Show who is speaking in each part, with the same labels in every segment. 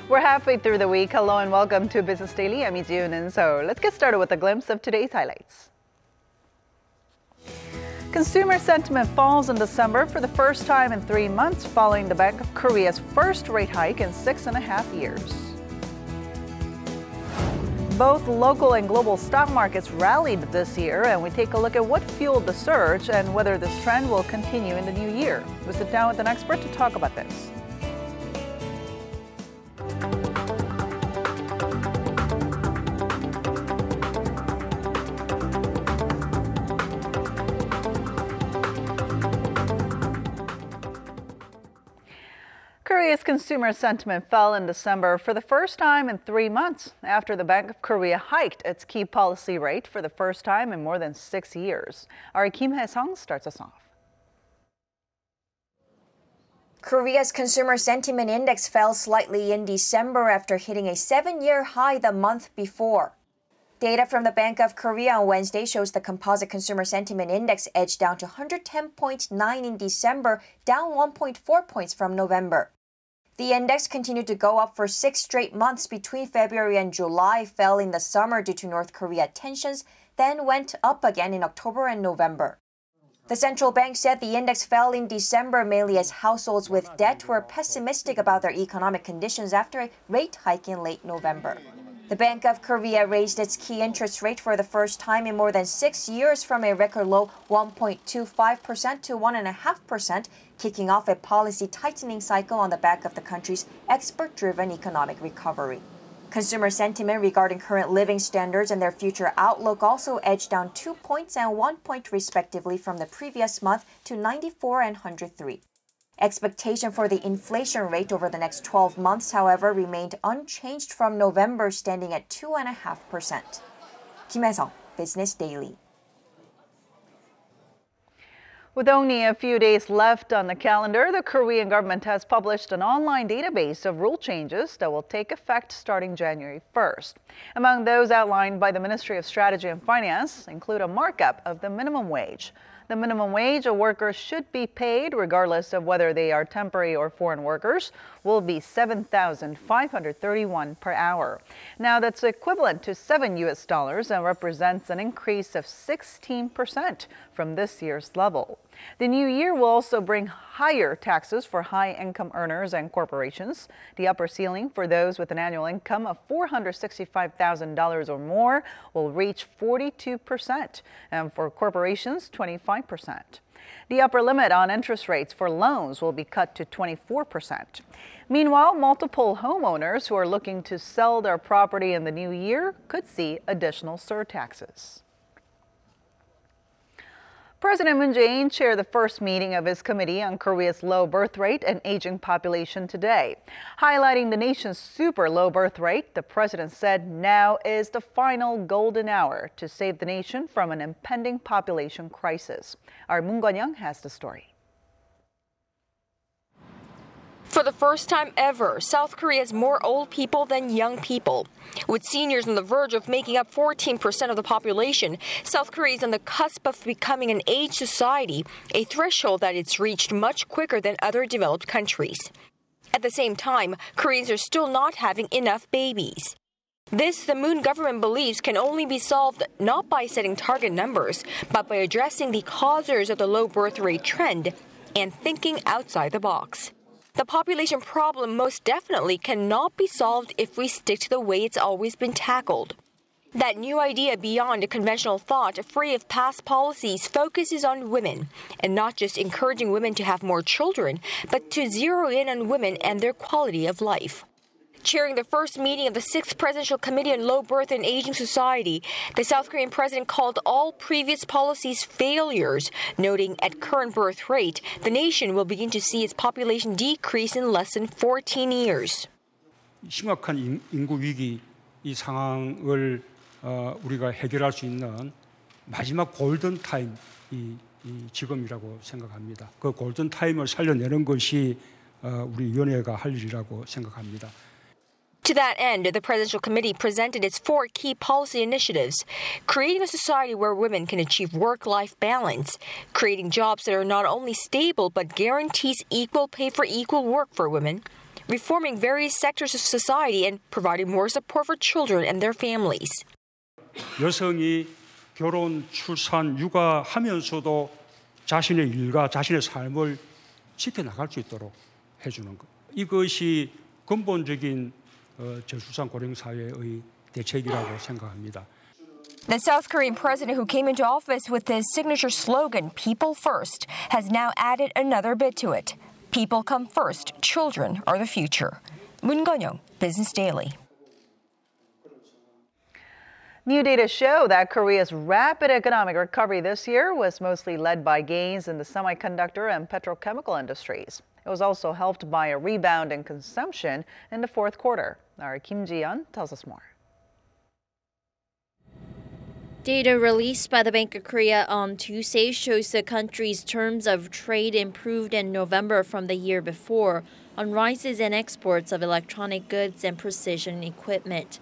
Speaker 1: We're halfway through the week. Hello and welcome to Business Daily. I'm Jiunin. So let's get started with a glimpse of today's highlights. Consumer sentiment falls in December for the first time in 3 months following the Bank of Korea's first rate hike in 6.5 years. Both local and global stock markets rallied this year, and we take a look at what fueled the surge and whether this trend will continue in the new year. We sit down with an expert to talk about this. Korea's consumer sentiment fell in December for the first time in 3 months after the Bank of Korea hiked its key policy rate for the first time in more than 6 years. Our Kim Hae-sung starts us off.
Speaker 2: Korea's consumer sentiment index fell slightly in December after hitting a 7-year high the month before. Data from the Bank of Korea on Wednesday shows the composite consumer sentiment index edged down to 110.9 in December, down 1.4 points from November. The index continued to go up for 6 straight months between February and July, fell in the summer due to North Korea tensions, then went up again in October and November. The central bank said the index fell in December mainly as households with debt were pessimistic about their economic conditions after a rate hike in late November. The Bank of Korea raised its key interest rate for the first time in more than 6 years from a record low 1.25% to 1.5%, kicking off a policy tightening cycle on the back of the country's export-driven economic recovery. Consumer sentiment regarding current living standards and their future outlook also edged down 2 points and 1 point respectively from the previous month to 94 and 103. Expectation for the inflation rate over the next 12 months, however, remained unchanged from November, standing at 2.5%. Kim Hae-sung, Business Daily.
Speaker 1: With only a few days left on the calendar, the Korean government has published an online database of rule changes that will take effect starting January 1st. Among those outlined by the Ministry of Strategy and Finance include a markup of the minimum wage. The minimum wage a worker should be paid, regardless of whether they are temporary or foreign workers, will be $7,531 per hour. Now, that's equivalent to $7 and represents an increase of 16% from this year's level. The new year will also bring higher taxes for high-income earners and corporations. The upper ceiling for those with an annual income of $465,000 or more will reach 42%, and for corporations, 25%. The upper limit on interest rates for loans will be cut to 24%. Meanwhile, multiple homeowners who are looking to sell their property in the new year could see additional surtaxes. President Moon Jae-in chaired the first meeting of his committee on Korea's low birth rate and aging population today. Highlighting the nation's super low birth rate, the president said now is the final golden hour to save the nation from an impending population crisis. Our Moon Gun-young has the story.
Speaker 3: For the first time ever, South Korea has more old people than young people. With seniors on the verge of making up 14% of the population, South Korea is on the cusp of becoming an aged society, a threshold that it's reached much quicker than other developed countries. At the same time, Koreans are still not having enough babies. This, the Moon government believes, can only be solved not by setting target numbers, but by addressing the causers of the low birth rate trend and thinking outside the box. The population problem most definitely cannot be solved if we stick to the way it's always been tackled. That new idea beyond a conventional thought, free of past policies, focuses on women, and not just encouraging women to have more children, but to zero in on women and their quality of life. Chairing the first meeting of the 6th Presidential Committee on Low Birth and Aging Society, the South Korean president called all previous policies failures, noting at current birth rate, the nation will begin to see its population decrease in less than 14 years.
Speaker 4: 심각한 인구 위기 이 상황을 우리가 해결할 수 있는 마지막 골든 타임 이 지금이라고 생각합니다. 그 골든 타임을 살려내는 것이 우리 위원회가 할 일이라고 생각합니다.
Speaker 3: To that end, the Presidential Committee presented its 4 key policy initiatives: creating a society where women can achieve work-life balance, creating jobs that are not only stable but guarantees equal pay for equal work for women, reforming various sectors of society and providing more support for children and their families.
Speaker 4: 여성이 결혼, 출산, 육아하면서도 자신의 일과 자신의 삶을 지켜나갈 수 있도록 해주는 것. 이것이 근본적인 저출산 고령 사회의 대책이라고 생각합니다.
Speaker 3: The South Korean president who came into office with his signature slogan, People First, has now added another bit to it. People come first. Children are the future. Moon Gun-young, Business Daily.
Speaker 1: New data show that Korea's rapid economic recovery this year was mostly led by gains in the semiconductor and petrochemical industries. It was also helped by a rebound in consumption in the fourth quarter. Our Kim Ji-yeon tells us more.
Speaker 5: Data released by the Bank of Korea on Tuesday shows the country's terms of trade improved in November from the year before on rises in exports of electronic goods and precision equipment.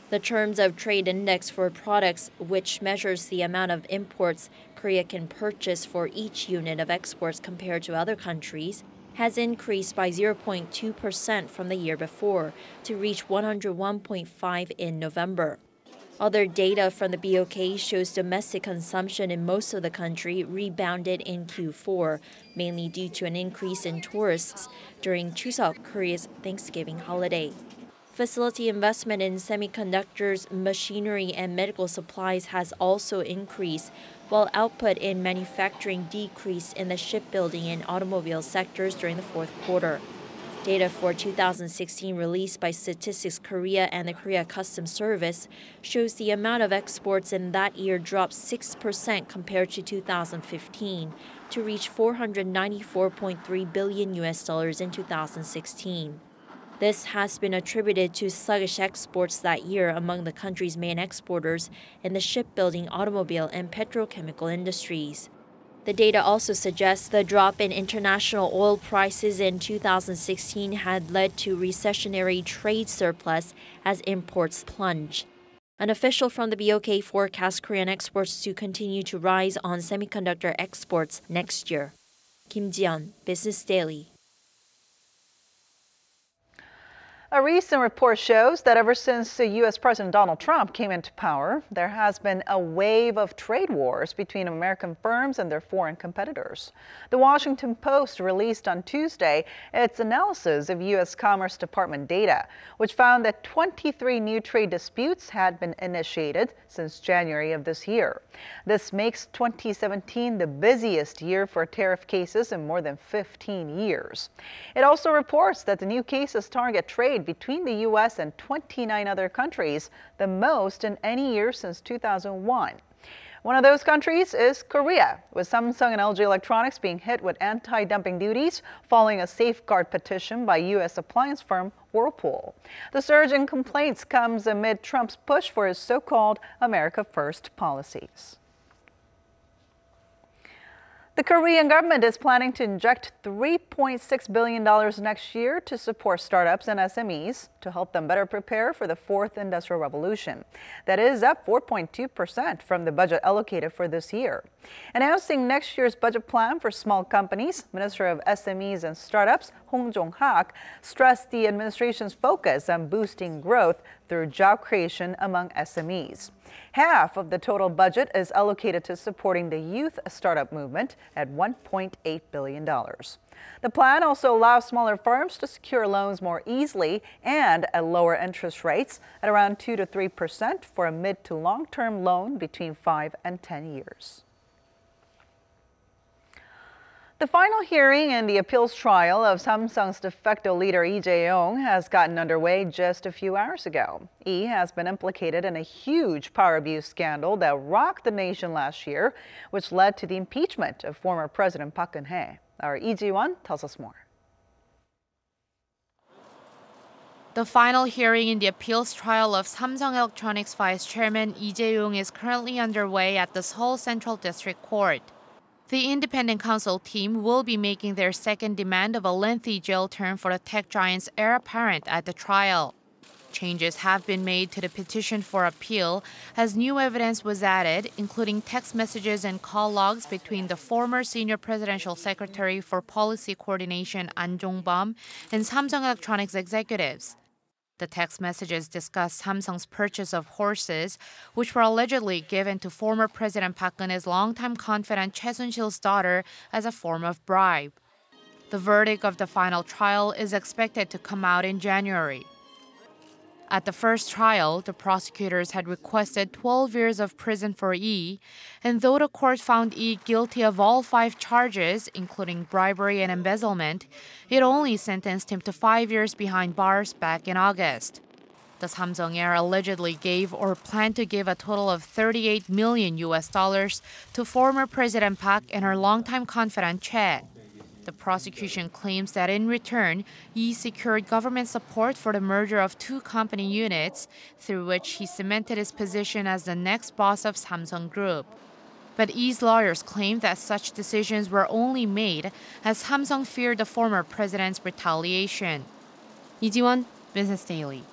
Speaker 5: The terms of trade index for products, which measures the amount of imports Korea can purchase for each unit of exports compared to other countries, has increased by 0.2% from the year before to reach 101.5 in November. Other data from the BOK shows domestic consumption in most of the country rebounded in Q4, mainly due to an increase in tourists during Chuseok, Korea's Thanksgiving holiday. Facility investment in semiconductors, machinery, and medical supplies has also increased, while output in manufacturing decreased in the shipbuilding and automobile sectors during the fourth quarter. Data for 2016 released by Statistics Korea and the Korea Customs Service shows the amount of exports in that year dropped 6% compared to 2015 to reach $494.3 billion in 2016. This has been attributed to sluggish exports that year among the country's main exporters in the shipbuilding, automobile, and petrochemical industries. The data also suggests the drop in international oil prices in 2016 had led to recessionary trade surplus as imports plunge. An official from the BOK forecasts Korean exports to continue to rise on semiconductor exports next year. Kim Ji-yeon, Business Daily.
Speaker 1: A recent report shows that ever since U.S. President Donald Trump came into power, there has been a wave of trade wars between American firms and their foreign competitors. The Washington Post released on Tuesday its analysis of U.S. Commerce Department data, which found that 23 new trade disputes had been initiated since January of this year. This makes 2017 the busiest year for tariff cases in more than 15 years. It also reports that the new cases target trade between the U.S. and 29 other countries, the most in any year since 2001. One of those countries is Korea, with Samsung and LG Electronics being hit with anti-dumping duties following a safeguard petition by U.S. appliance firm Whirlpool. The surge in complaints comes amid Trump's push for his so-called America First policies. The Korean government is planning to inject $3.6 billion next year to support startups and SMEs to help them better prepare for the fourth industrial revolution. That is up 4.2% from the budget allocated for this year. Announcing next year's budget plan for small companies, Minister of SMEs and Startups Hong Jong-hak stressed the administration's focus on boosting growth through job creation among SMEs. Half of the total budget is allocated to supporting the youth startup movement at $1.8 billion. The plan also allows smaller firms to secure loans more easily and at lower interest rates at around 2 to 3% for a mid to long-term loan between 5 and 10 years. The final hearing in the appeals trial of Samsung's de facto leader Lee Jae-yong has gotten underway just a few hours ago. Lee has been implicated in a huge power abuse scandal that rocked the nation last year, which led to the impeachment of former President Park Geun-hye. Our Lee Ji-won tells us more.
Speaker 6: The final hearing in the appeals trial of Samsung Electronics Vice Chairman Lee Jae-yong is currently underway at the Seoul Central District Court. The independent counsel team will be making their second demand of a lengthy jail term for the tech giant's heir apparent at the trial. changes have been made to the petition for appeal as new evidence was added, including text messages and call logs between the former senior presidential secretary for policy coordination An Jong-bum and Samsung Electronics executives. The text messages discuss Samsung's purchase of horses, which were allegedly given to former President Park Geun-hye's longtime confidant Choi Soon-sil's daughter as a form of bribe. The verdict of the final trial is expected to come out in January. At the first trial, the prosecutors had requested 12 years of prison for Lee, and though the court found Lee guilty of all 5 charges, including bribery and embezzlement, it only sentenced him to 5 years behind bars back in August. The Samsung heir allegedly gave or planned to give a total of $38 million to former President Park and her longtime confidant Choi. The prosecution claims that in return, Yi secured government support for the merger of 2 company units, through which he cemented his position as the next boss of Samsung Group. But Yi's lawyers claim that such decisions were only made as Samsung feared the former president's retaliation. Lee Ji-won, Business Daily.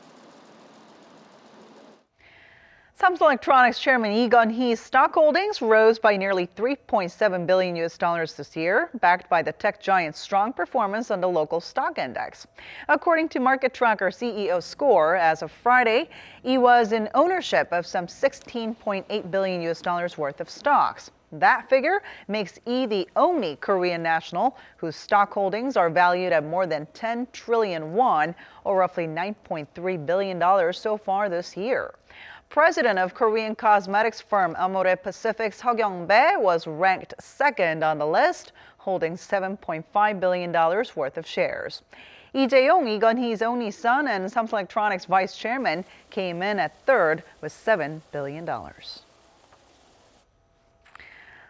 Speaker 1: Samsung Electronics Chairman Lee Gun-hee's stock holdings rose by nearly $3.7 billion this year, backed by the tech giant's strong performance on the local stock index. According to Market Tracker CEO Score, as of Friday, Lee was in ownership of some $16.8 billion worth of stocks. That figure makes Lee the only Korean national whose stock holdings are valued at more than 10 trillion won, or roughly $9.3 billion so far this year. President of Korean cosmetics firm Amore Pacific's Heo Kyung-bae was ranked second on the list, holding $7.5 billion worth of shares. Lee Jae-yong, Lee Gun-hee's only son and Samsung Electronics vice chairman, came in at third with $7 billion.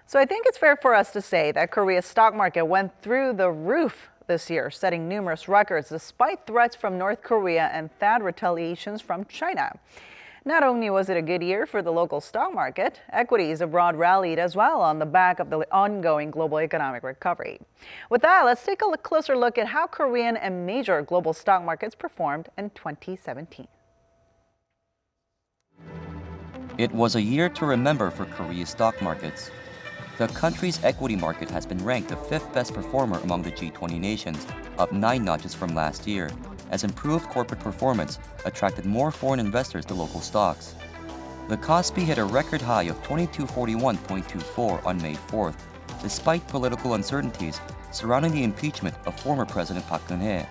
Speaker 1: So I think it's fair for us to say that Korea's stock market went through the roof this year, setting numerous records despite threats from North Korea and THAAD retaliations from China. Not only was it a good year for the local stock market, equities abroad rallied as well on the back of the ongoing global economic recovery. With that, let's take a closer look at how Korean and major global stock markets performed in 2017.
Speaker 7: It was a year to remember for Korea's stock markets. The country's equity market has been ranked the 5th best performer among the G20 nations, up 9 notches from last year, as improved corporate performance attracted more foreign investors to local stocks. The Kospi hit a record high of 2241.24 on May 4th, despite political uncertainties surrounding the impeachment of former President Park Geun-hye.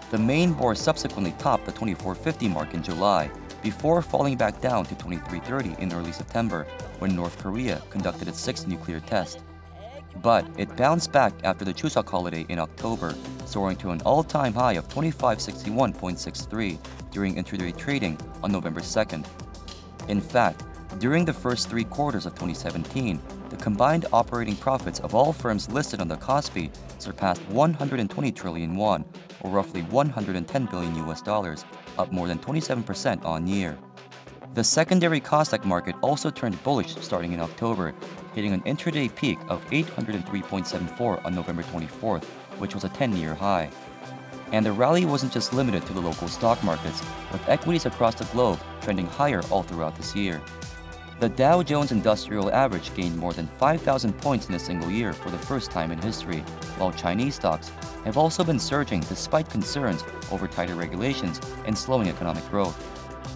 Speaker 7: The main bourse subsequently topped the 2450 mark in July, before falling back down to 2330 in early September, when North Korea conducted its 6th nuclear test. But it bounced back after the Chuseok holiday in October, soaring to an all-time high of 2561.63 during intraday trading on November 2nd. In fact, during the first 3 quarters of 2017, the combined operating profits of all firms listed on the Kospi surpassed 120 trillion won, or roughly $110 billion, up more than 27% on year. The secondary Kosdaq market also turned bullish starting in October, hitting an intraday peak of 803.74 on November 24th, which was a 10-year high. And the rally wasn't just limited to the local stock markets, with equities across the globe trending higher all throughout this year. The Dow Jones Industrial Average gained more than 5,000 points in a single year for the first time in history, while Chinese stocks have also been surging despite concerns over tighter regulations and slowing economic growth.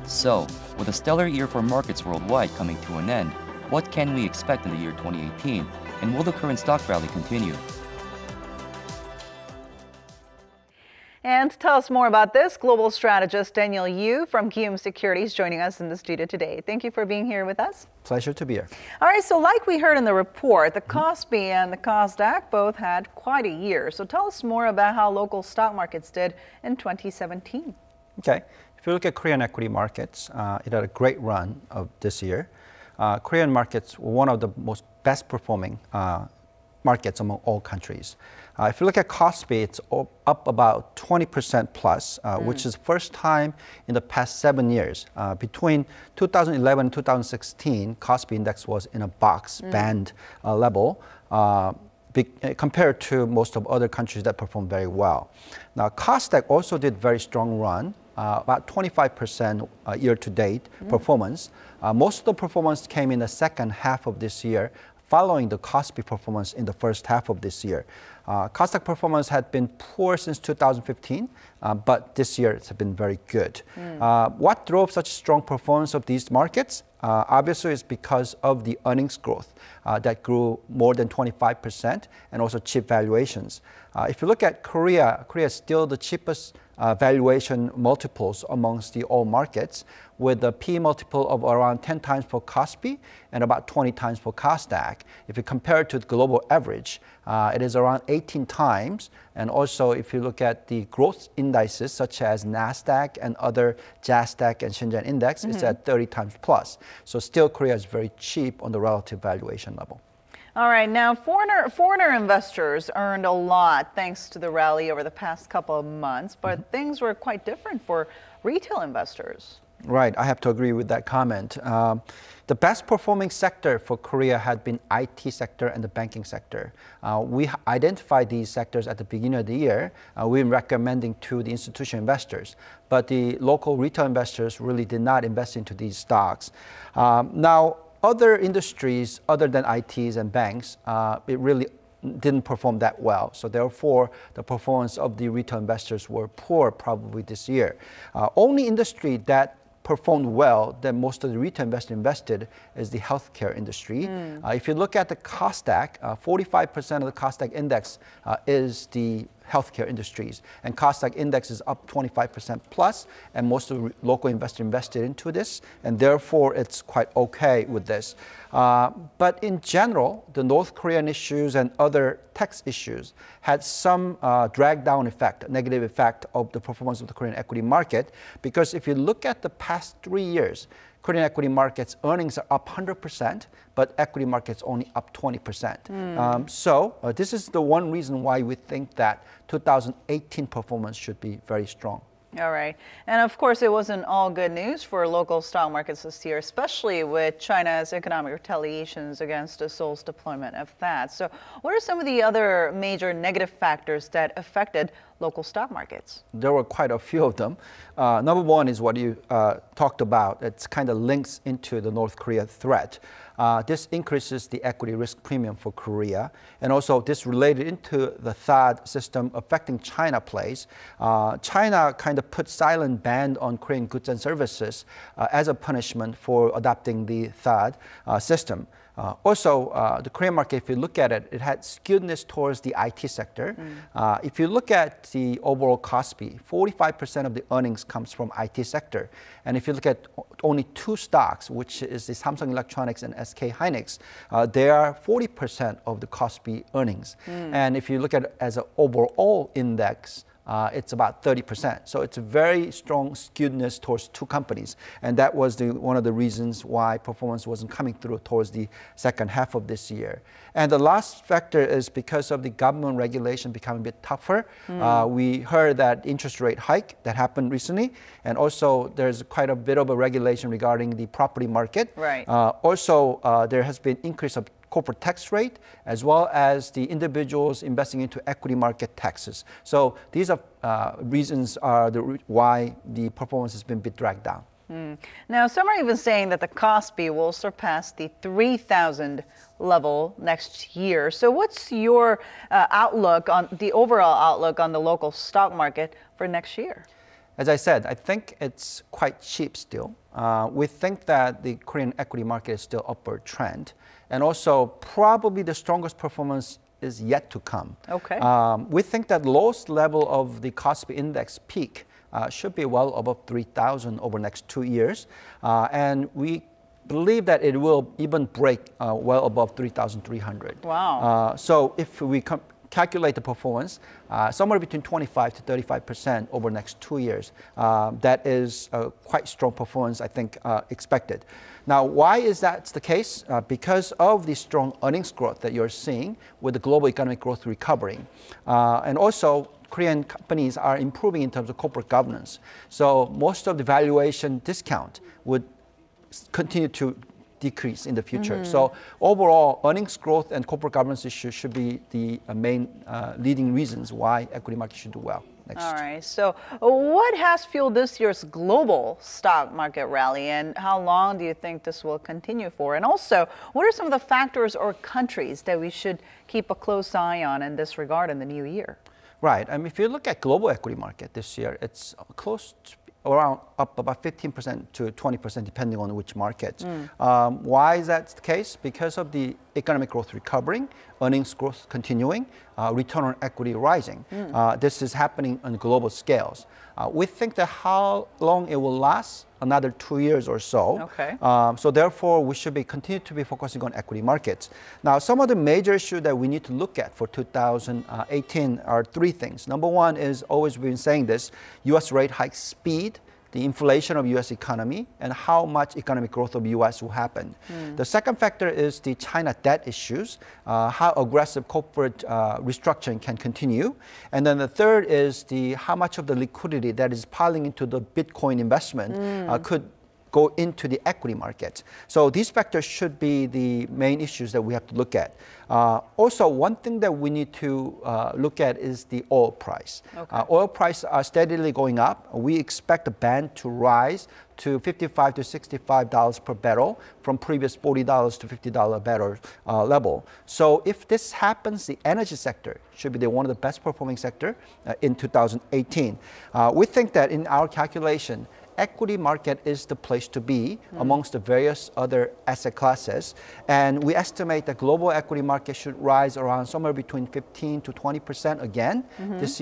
Speaker 7: So, with a stellar year for markets worldwide coming to an end, what can we expect in the year 2018, and will the current stock rally continue?
Speaker 1: And to tell us more about this, global strategist Daniel Yu from Kium Securities joining us in the studio today. Thank you for being here with us.
Speaker 8: Pleasure to be here.
Speaker 1: All right, so like we heard in the report, the Kospi and the Kosdaq both had quite a year. So tell us more about how local stock markets did in 2017.
Speaker 8: Okay. If you look at Korean equity markets, it had a great run of this year. Korean markets were one of the most best performing markets among all countries. If you look at Kospi, it's up about 20% plus, which is the first time in the past 7 years. Between 2011 and 2016, Kospi index was in a box band level, compared to most of other countries that performed very well. Now, Kosdaq also did very strong run about 25% year-to-date performance. Most of the performance came in the second half of this year, following the Kospi performance in the first half of this year. Kosdaq performance had been poor since 2015, but this year it's been very good. What drove such strong performance of these markets? Obviously, it's because of the earnings growth that grew more than 25% and also cheap valuations. If you look at Korea, Korea is still the cheapest valuation multiples amongst the all markets, with a P multiple of around 10 times for Kospi and about 20 times for Kosdaq. If you compare it to the global average, it is around 18 times. And also, if you look at the growth indices such as NASDAQ and other JASDAQ and Shenzhen index, it's at 30 times plus. So still, Korea is very cheap on the relative valuation level.
Speaker 1: All right, now foreigner investors earned a lot thanks to the rally over the past couple of months, but things were quite different for retail investors.
Speaker 8: Right, I have to agree with that comment. The best performing sector for Korea had been IT sector and the banking sector. We identified these sectors at the beginning of the year. We were recommending to the institutional investors, but the local retail investors really did not invest into these stocks. Now, other industries other than ITs and banks, it really didn't perform that well. So therefore, the performance of the retail investors were poor probably this year. Only industry that performed well that most of the retail investors invested is the healthcare industry. If you look at the Kosdaq, 45% of the Kosdaq index is the healthcare industries, and Kosdaq index is up 25% plus, and most of the local investors invested into this, and therefore it's quite okay with this. But in general, the North Korean issues and other tax issues had some drag down effect, negative effect of the performance of the Korean equity market, because if you look at the past 3 years, Korean equity markets earnings are up 100%, but equity markets only up 20%. So this is the one reason why we think that 2018 performance should be very strong.
Speaker 1: All right. And of course, it wasn't all good news for local stock markets this year, especially with China's economic retaliations against Seoul's deployment of THAAD. So what are some of the other major negative factors that affected local stock markets?
Speaker 8: There were quite a few of them. Number one is what you talked about. It kind of links into the North Korea threat. This increases the equity risk premium for Korea. And also this related into the THAAD system affecting China plays. China kind of put silent ban on Korean goods and services as a punishment for adopting the THAAD system. Also, the Korean market, if you look at it, it had skewedness towards the IT sector. If you look at the overall Kospi, 45% of the earnings comes from IT sector. And if you look at only two stocks, which is the Samsung Electronics and SK Hynix, they are 40% of the Kospi earnings. And if you look at it as an overall index, it's about 30%. So it's a very strong skewedness towards two companies. And that was one of the reasons why performance wasn't coming through towards the second half of this year. And the last factor is because of the government regulation becoming a bit tougher. We heard that interest rate hike that happened recently. And also there's quite a bit of a regulation regarding the property market.
Speaker 1: Right.
Speaker 8: Also, there has been increase of corporate tax rate, as well as the individuals investing into equity market taxes. So these are reasons why the performance has been a bit dragged down.
Speaker 1: Now, some are even saying that the Kospi will surpass the 3,000 level next year. So what's your outlook on the overall outlook on the local stock market for next year?
Speaker 8: As I said, I think it's quite cheap still. We think that the Korean equity market is still upward trend. And also, probably the strongest performance is yet to come.
Speaker 1: Okay.
Speaker 8: We think that lowest level of the Kospi index peak should be well above 3,000 over the next 2 years. And we believe that it will even break well above 3,300.
Speaker 1: Wow.
Speaker 8: So if we calculate the performance, somewhere between 25 to 35% over the next 2 years. That is quite strong performance, I think, expected. Now, why is that the case? Because of the strong earnings growth that you're seeing with the global economic growth recovering. And also, Korean companies are improving in terms of corporate governance. So most of the valuation discount would continue to decrease in the future. So overall, earnings growth and corporate governance issues should be the main leading reasons why equity market should do well. next
Speaker 1: All
Speaker 8: year.
Speaker 1: right. So what has fueled this year's global stock market rally, and how long do you think this will continue for? And also, what are some of the factors or countries that we should keep a close eye on in this regard in the new year?
Speaker 8: Right. I mean, if you look at global equity market this year, it's close to around up about 15% to 20% depending on which market. Why is that the case? Because of the economic growth recovering, earnings growth continuing, return on equity rising. This is happening on global scales. We think that how long it will last, another 2 years or so.
Speaker 1: Okay.
Speaker 8: So therefore, we should continue to be focusing on equity markets. Now, some of the major issues that we need to look at for 2018 are three things. Number one is, always we've been saying this, U.S. rate hike speed, the inflation of U.S. economy, and how much economic growth of U.S. will happen. The second factor is the China debt issues, how aggressive corporate restructuring can continue. And then the third is how much of the liquidity that is piling into the Bitcoin investment could go into the equity market. So these factors should be the main issues that we have to look at. Also, one thing that we need to look at is the oil price.
Speaker 1: Okay.
Speaker 8: Oil prices are steadily going up. We expect the band to rise to $55 to $65 per barrel from previous $40 to $50 barrel level. So if this happens, the energy sector should be one of the best performing sector in 2018. We think that in our calculation, equity market is the place to be amongst the various other asset classes. And we estimate that global equity market should rise around somewhere between 15 to 20% again next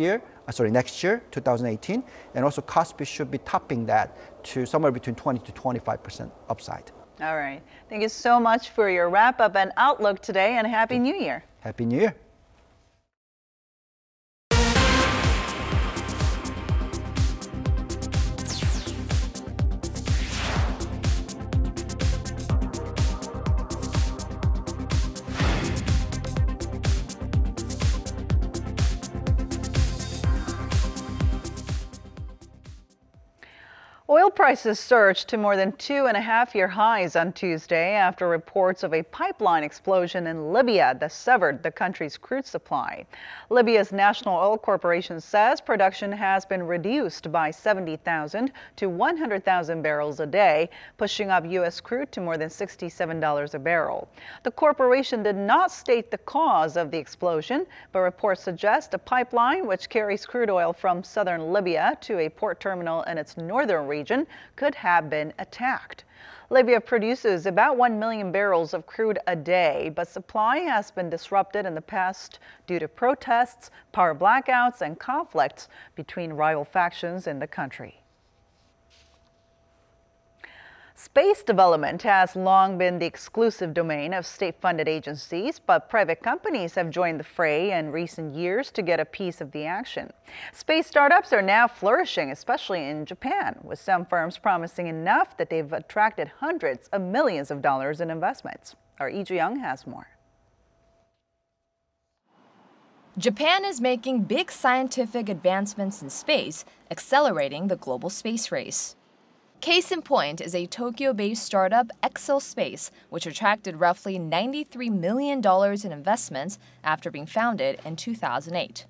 Speaker 8: year, 2018. And also Kospi should be topping that to somewhere between 20 to 25% upside.
Speaker 1: All right. Thank you so much for your wrap up and outlook today, and Happy New Year.
Speaker 8: Happy New Year.
Speaker 1: Oil prices surged to more than 2.5-year highs on Tuesday after reports of a pipeline explosion in Libya that severed the country's crude supply. Libya's National Oil Corporation says production has been reduced by 70,000 to 100,000 barrels a day, pushing up U.S. crude to more than $67 a barrel. The corporation did not state the cause of the explosion, but reports suggest a pipeline which carries crude oil from southern Libya to a port terminal in its northern region could have been attacked. Libya produces about 1 million barrels of crude a day, but supply has been disrupted in the past due to protests, power blackouts, and conflicts between rival factions in the country. Space development has long been the exclusive domain of state-funded agencies, but private companies have joined the fray in recent years to get a piece of the action. Space startups are now flourishing, especially in Japan, with some firms promising enough that they've attracted hundreds of millions of dollars in investments. Our Lee Ju-young has more.
Speaker 9: Japan is making big scientific advancements in space, accelerating the global space race. Case in point is a Tokyo-based startup, Excel Space, which attracted roughly $93 million in investments after being founded in 2008.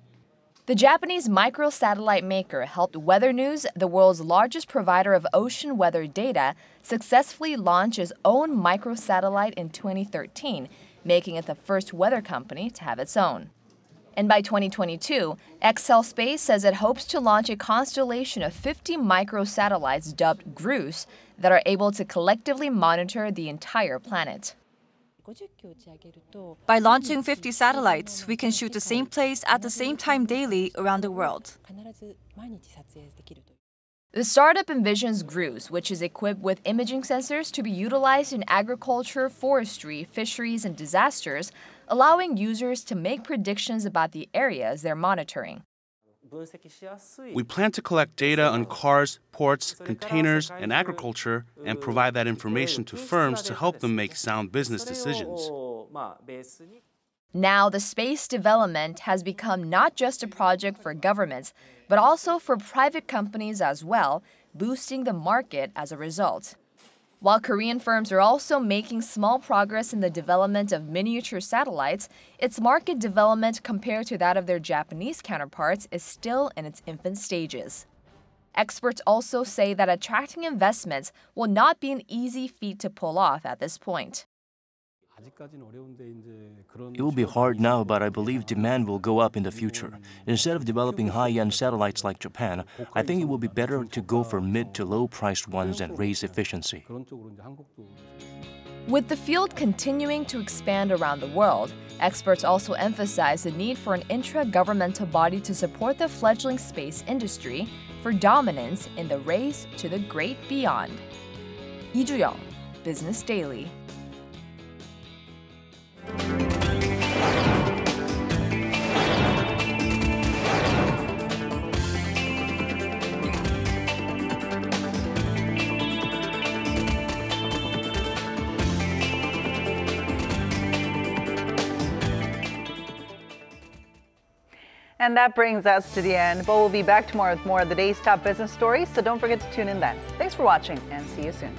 Speaker 9: The Japanese microsatellite maker helped Weather News, the world's largest provider of ocean weather data, successfully launch its own microsatellite in 2013, making it the first weather company to have its own. And by 2022, Excel Space says it hopes to launch a constellation of 50 microsatellites dubbed GRUS that are able to collectively monitor the entire planet.
Speaker 10: By launching 50 satellites, we can shoot the same place at the same time daily around the world.
Speaker 9: The startup envisions GRUS, which is equipped with imaging sensors to be utilized in agriculture, forestry, fisheries, and disasters, allowing users to make predictions about the areas they're monitoring.
Speaker 11: We plan to collect data on cars, ports, containers, and agriculture and provide that information to firms to help them make sound business decisions.
Speaker 9: Now, the space development has become not just a project for governments, but also for private companies as well, boosting the market as a result. While Korean firms are also making small progress in the development of miniature satellites, its market development compared to that of their Japanese counterparts is still in its infant stages. Experts also say that attracting investments will not be an easy feat to pull off at this point.
Speaker 12: It will be hard now, but I believe demand will go up in the future. Instead of developing high-end satellites like Japan, I think it will be better to go for mid to low-priced ones and raise efficiency.
Speaker 9: With the field continuing to expand around the world, experts also emphasize the need for an intra-governmental body to support the fledgling space industry for dominance in the race to the great beyond. 이주영, Business Daily.
Speaker 1: And that brings us to the end, but we'll be back tomorrow with more of the day's top business stories, so don't forget to tune in then. Thanks for watching, and see you soon.